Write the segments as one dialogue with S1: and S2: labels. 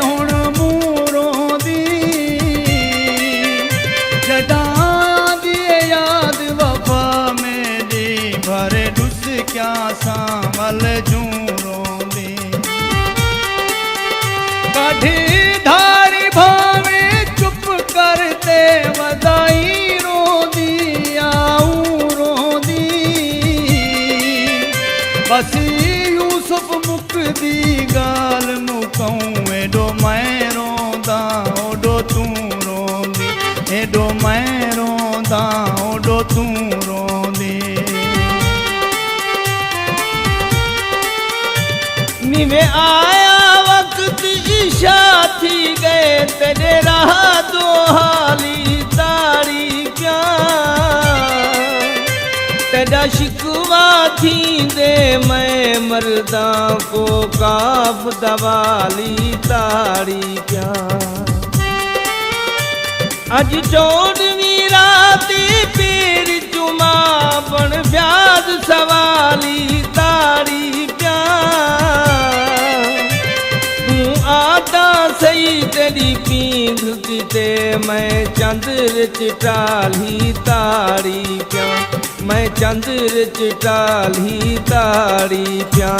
S1: हुण मूरों दी जडा दिए याद वफा मेरी भरे दुस क्या सामल जूरों दी काढ़ी धारी भावे चुप करते वदाई रोंदी आऊं रोंदी बस यूसुफ मुकदी गाल मुकाऊं एडो मैं रोंदा ओडो तू रोंदी एडो मैं रोंदा ओडो तू रोंदी नीवे आया वक्त ईशा थी गए तेरे राह दो हाली तारी क्या तेरा शिकवा थी दे मैं मर्दा को काफ दवाली तारी क्या अज चौदवी रात पीर जुमा बन ब्याज सवाली तारी क्या तू आता सही तेरी पींघ किते मैं चंद्र चिटाली तारी क्या मैं चंद्र चिटाली तारी क्या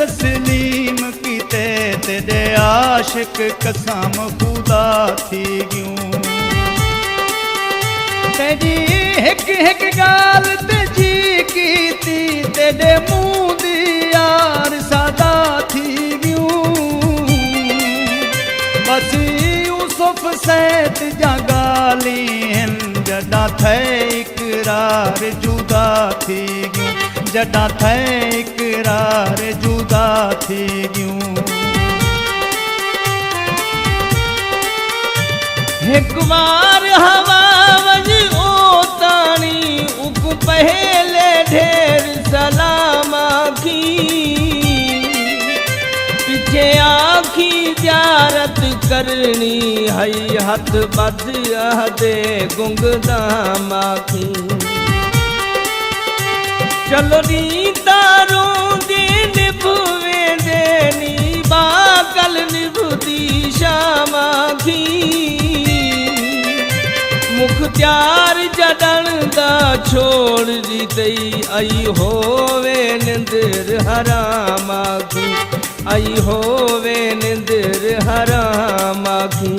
S1: तस्लीम कीते तेरे आशिक कसम खुदा थी क्यों तेरी हिक हिक गाल तेजी कीती तेरे मुंह दी यार सादा थी क्यों बस यूसुफ सैत जा गाली हिन जडा थे इकरार जुदा थी क्यों जडा थे इकरार जुदा थी क्यों एक बार हवा वज ओ तानी उक पहले ढेर सलाम आखी पीछे आखी ज्यारत करनी हई हथ बद दे गुंगदाम आखी चलो नी तारों दे निभवे देनी बाकल निभदी शामा की मुख्तियार जडन दा छोड़ दी तई आई होवे निंदर हरामा की आई होवे निंदर हरामा की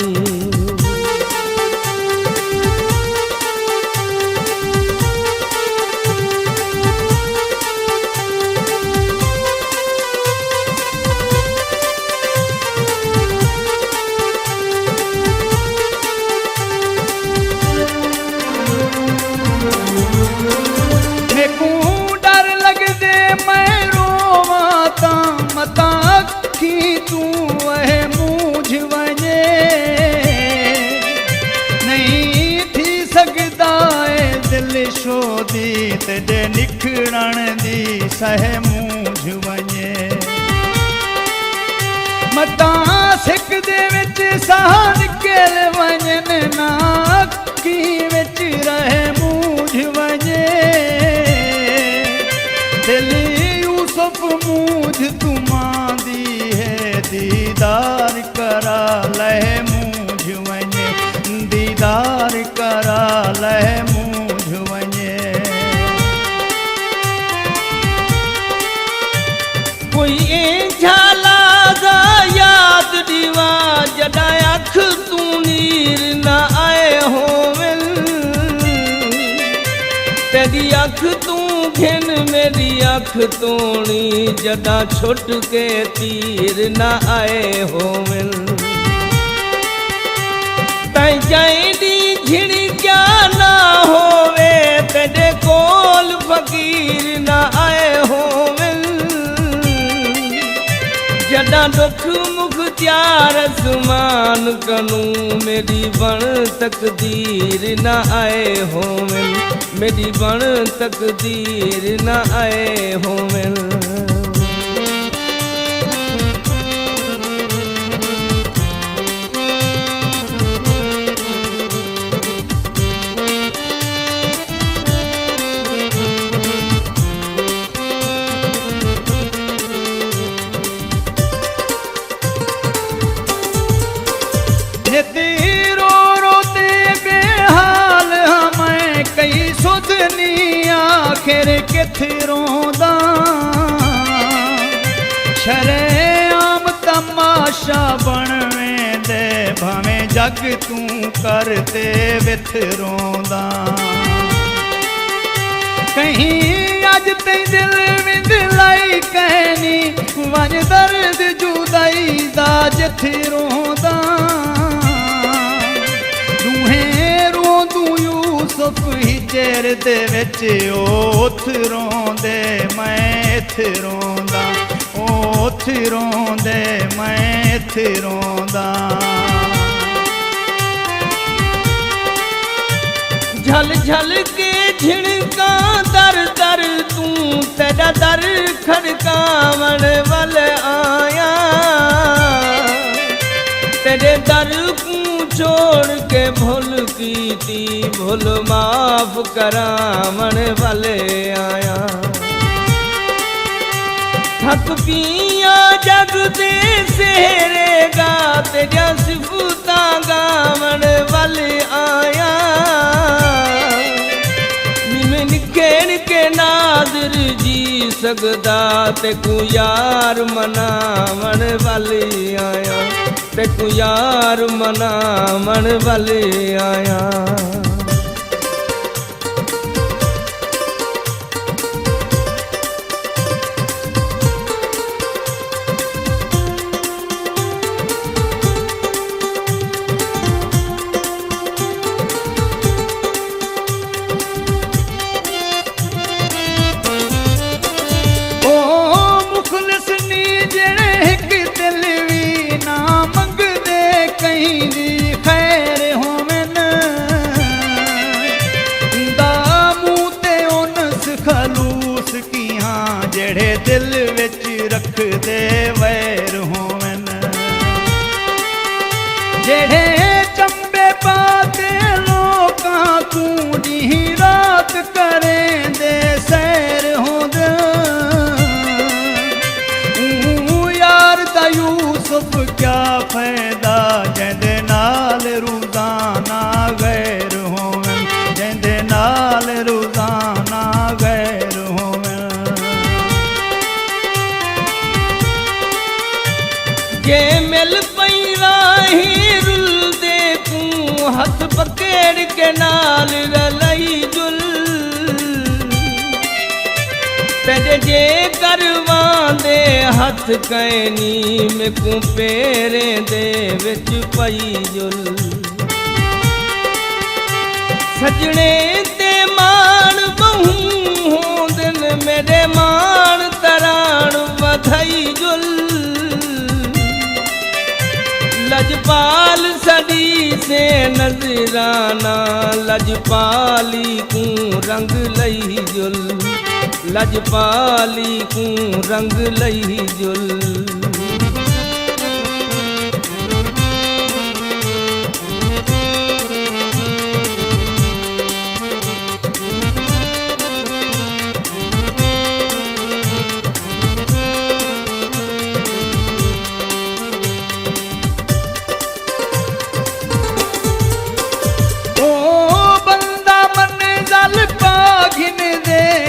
S1: तू वह मूझ वञे नहीं थी सकदा है दिल शोदी तेरे निखरण दी सह मूझ वञे मता सिक दे विच साह निकल वञन ना अखी विच रहे मूझ वञे दिल यूसुफ मूझ तुमां दी है दीदार करा लह मूझ वञे दीदार करा लह मूझ वञे कोई झाला दा याद दीवा जडा अख तू नीर न आए होवन तेरी अख तू घिन मेरी अख तोणी जडा छुट के तीर न आए होवन तै जाइदी झिड़ी क्या ना होवे तेरे कोल फकीर न आए होवन
S2: जदा दुख मुख्तियार आसमान कनू मेरी बण तकदीर न आए होवन, मेरी बण तकदीर न आए होवन।
S1: रो रोते बेहाल हमें कई सुधनी आखिर किथे रोंदा, शरेआम तमाशा बनवें दे भावें जग तू करते विथ रोंदा। कहीं अज ते दिल विंद लाई कहनी वंज दर्द जुदाई दा जिथे रोंदा। यूसुफ हिजर दे विच ओथ रोंदे मैं इथ रोंदा, ओथ रोंदे मैं इथ रोंदा।
S2: झल झल के झिणका दर दर तू तेरा दर खड़कावण वल आया, तेरे दर को छोड़ के भुल की थी भुल माफ करावण वाले आया। थक पिया जग दे सेरेगा तेरा सिफता गावण वाले आया। मिमन खेड़ के नादर जी सकदा ते को यार मनावण वाले आया, ते को यार मनावण वाले आया।
S1: जेड़े दिल विच रख दे वैर होवन, जेड़े चंबे पाते लोकां तू दी रात करें दे सैर होंद। यार दा यूसुफ क्या फायदा जेंदे नाल रोजाना गैर होवन, जेंदे नाल रोजाना गैर होवन। जे मिल पई राही रुल दे तू हथ पकड़ के नाल रलई जुल, तेरे जे करवां दे हथ कैनी में को पेरे दे विच पई जुल। सजने ते मान बहु होंदन मेरे मान तराण वधई जुल। लजपाल सदी से नजराना लजपाली को रंग लई जुल, लजपाली को रंग लई जुल।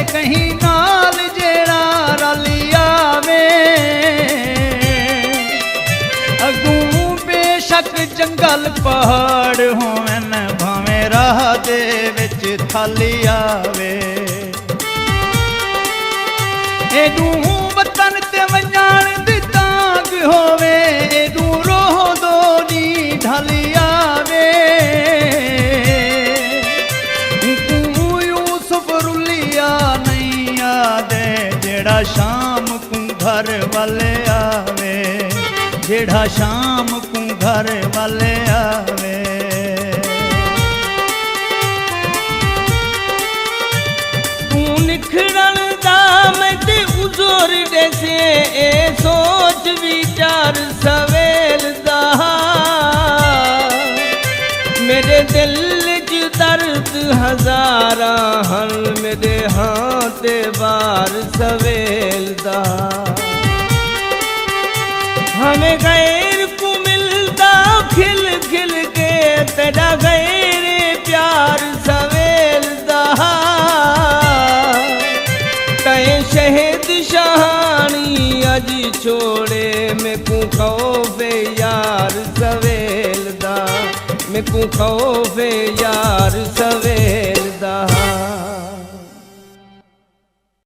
S1: कहीं नाल जेड़ा रलिया में अगू बेशक जंगल पहाड़ होवन भावें राह दे विच थाली आवे। एडू वतन ते वंजाण दी तांग होवे, एडू रोह दो दी ढली आवे। शाम को घर वाले आवे। जेड़ा शाम को घर वाले आवे।
S2: तू निखड़न दा मैं ते उजोर देसे ए सोच विचार सवेल दा। मेरे दिल च दर्द हजारा हल मेरे हाथ बार सवेल दा। हमें गैर को मिलता खिल खिल के तेरा गैर प्यार सवेल दा। तय शहीद शहानी अज छोड़े मैं को खौफे यार सवेल दा। मैं को खौफे यार सवेल